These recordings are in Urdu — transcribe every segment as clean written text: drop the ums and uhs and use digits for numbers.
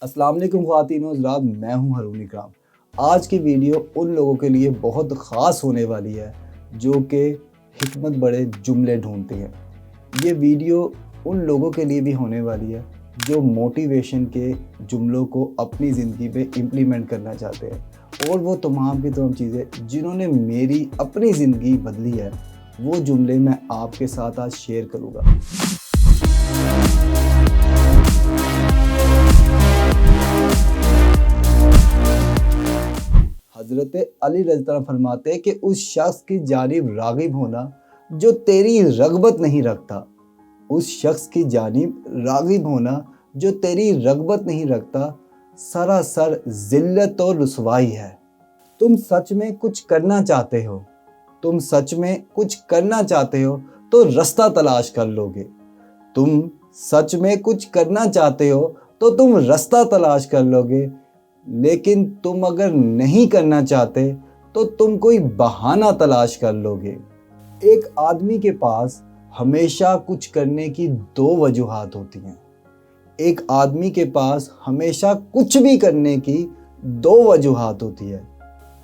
السلام علیکم خواتین و حضرات، میں ہوں ہارون اکرام۔ آج کی ویڈیو ان لوگوں کے لیے بہت خاص ہونے والی ہے جو کہ حکمت بڑے جملے ڈھونڈتے ہیں۔ یہ ویڈیو ان لوگوں کے لیے بھی ہونے والی ہے جو موٹیویشن کے جملوں کو اپنی زندگی پہ امپلیمنٹ کرنا چاہتے ہیں، اور وہ تمام کی تمام چیزیں جنہوں نے میری اپنی زندگی بدلی ہے، وہ جملے میں آپ کے ساتھ آج شیئر کروں گا۔ حضرت علی رضی اللہ عنہ فرماتے ہیں کہ اس شخص کی جانب راغب ہونا جو تیری رغبت نہیں رکھتا، اس شخص کی جانب راغب ہونا جو تیری رغبت نہیں رکھتا سراسر ذلت اور رسوائی ہے۔ تم سچ میں کچھ کرنا چاہتے ہو، تم سچ میں کچھ کرنا چاہتے ہو تو رستہ تلاش کر لو گے۔ تم سچ میں کچھ کرنا چاہتے ہو تو تم رستہ تلاش کر لو گے، لیکن تم اگر نہیں کرنا چاہتے تو تم کوئی بہانہ تلاش کر لو گے۔ ایک آدمی کے پاس ہمیشہ کچھ کرنے کی دو وجوہات ہوتی ہیں۔ ایک آدمی کے پاس ہمیشہ کچھ بھی کرنے کی دو وجوہات ہوتی ہے،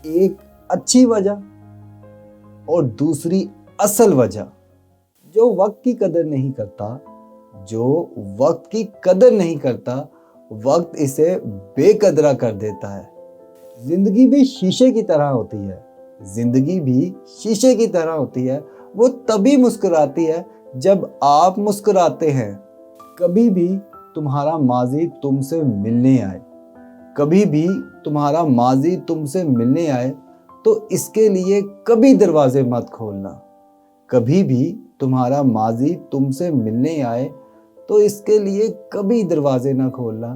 ایک اچھی وجہ اور دوسری اصل وجہ۔ جو وقت کی قدر نہیں کرتا، جو وقت کی قدر نہیں کرتا، وقت اسے بے قدرہ کر دیتا ہے۔ زندگی بھی شیشے کی طرح ہوتی ہے، زندگی بھی شیشے کی طرح ہوتی ہے۔ وہ تبھی مسکراتی ہے جب آپ مسکراتے ہیں۔ کبھی بھی تمہارا ماضی تم سے ملنے آئے، کبھی بھی تمہارا ماضی تم سے ملنے آئے تو اس کے لیے کبھی دروازے مت کھولنا۔ کبھی بھی تمہارا ماضی تم سے ملنے آئے تو اس کے لیے کبھی دروازے نہ کھولنا،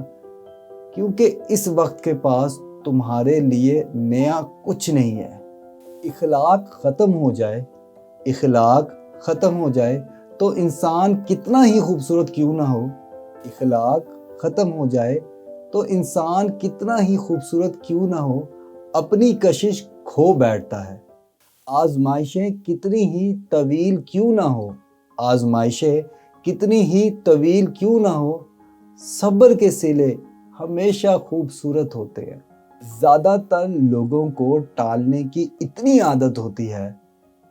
کیونکہ اس وقت کے پاس تمہارے لیے نیا کچھ نہیں ہے۔ اخلاق ختم ہو جائے، اخلاق ختم ہو جائے تو انسان کتنا ہی خوبصورت کیوں نہ ہو، اخلاق ختم ہو جائے تو انسان کتنا ہی خوبصورت کیوں نہ ہو، اپنی کشش کھو بیٹھتا ہے۔ آزمائشیں کتنی ہی طویل کیوں نہ ہو، آزمائشیں کتنی ہی طویل کیوں نہ ہو، صبر کے صلے ہمیشہ خوبصورت ہوتے ہیں۔ زیادہ تر لوگوں کو ٹالنے کی اتنی عادت ہوتی ہے،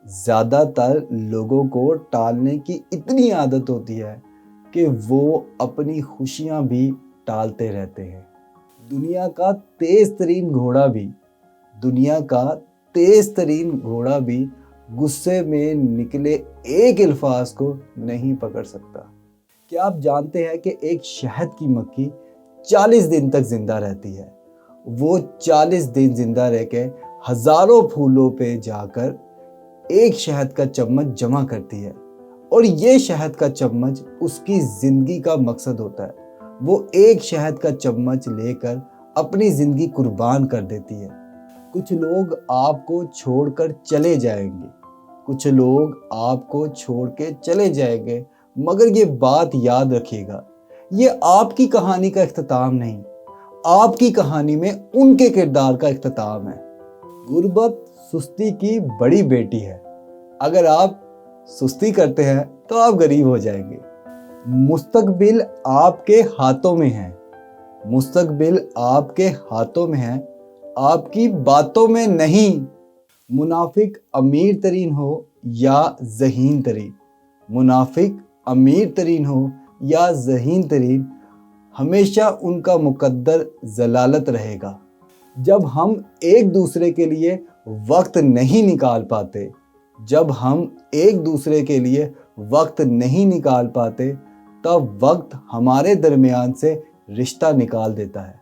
زیادہ تر لوگوں کو ٹالنے کی اتنی عادت ہوتی ہے کہ وہ اپنی خوشیاں بھی ٹالتے رہتے ہیں۔ دنیا کا تیز ترین گھوڑا بھی، دنیا کا تیز ترین گھوڑا بھی غصے میں نکلے ایک الفاظ کو نہیں پکڑ سکتا۔ کیا آپ جانتے ہیں کہ ایک شہد کی مکھی 40 دن تک زندہ رہتی ہے؟ وہ 40 دن زندہ رہ کے ہزاروں پھولوں پہ جا کر ایک شہد کا چمچ جمع کرتی ہے، اور یہ شہد کا چمچ اس کی زندگی کا مقصد ہوتا ہے۔ وہ ایک شہد کا چمچ لے کر اپنی زندگی قربان کر دیتی ہے۔ کچھ لوگ آپ کو چھوڑ کر چلے جائیں گے، کچھ لوگ آپ کو چھوڑ کے چلے جائیں گے، مگر یہ بات یاد رکھیے گا، یہ آپ کی کہانی کا اختتام نہیں، آپ کی کہانی میں ان کے کردار کا اختتام ہے۔ غربت سستی کی بڑی بیٹی ہے، اگر آپ سستی کرتے ہیں تو آپ غریب ہو جائیں گے۔ مستقبل آپ کے ہاتھوں میں ہے، مستقبل آپ کے ہاتھوں میں ہے، آپ کی باتوں میں نہیں۔ منافق امیر ترین ہو یا ذہین ترین، منافق امیر ترین ہو یا ذہین ترین، ہمیشہ ان کا مقدر ضلالت رہے گا۔ جب ہم ایک دوسرے کے لیے وقت نہیں نکال پاتے، جب ہم ایک دوسرے کے لیے وقت نہیں نکال پاتے، تب وقت ہمارے درمیان سے رشتہ نکال دیتا ہے۔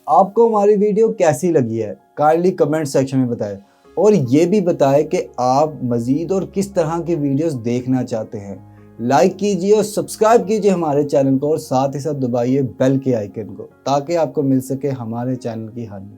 آپ کو ہماری ویڈیو کیسی لگی ہے کائنڈلی کمنٹ سیکشن میں بتائیں، اور یہ بھی بتائیں کہ آپ مزید اور کس طرح کی ویڈیوز دیکھنا چاہتے ہیں۔ لائک کیجئے اور سبسکرائب کیجئے ہمارے چینل کو، اور ساتھ ہی ساتھ دبائیے بیل کے آئیکن کو، تاکہ آپ کو مل سکے ہمارے چینل کی ہر نئی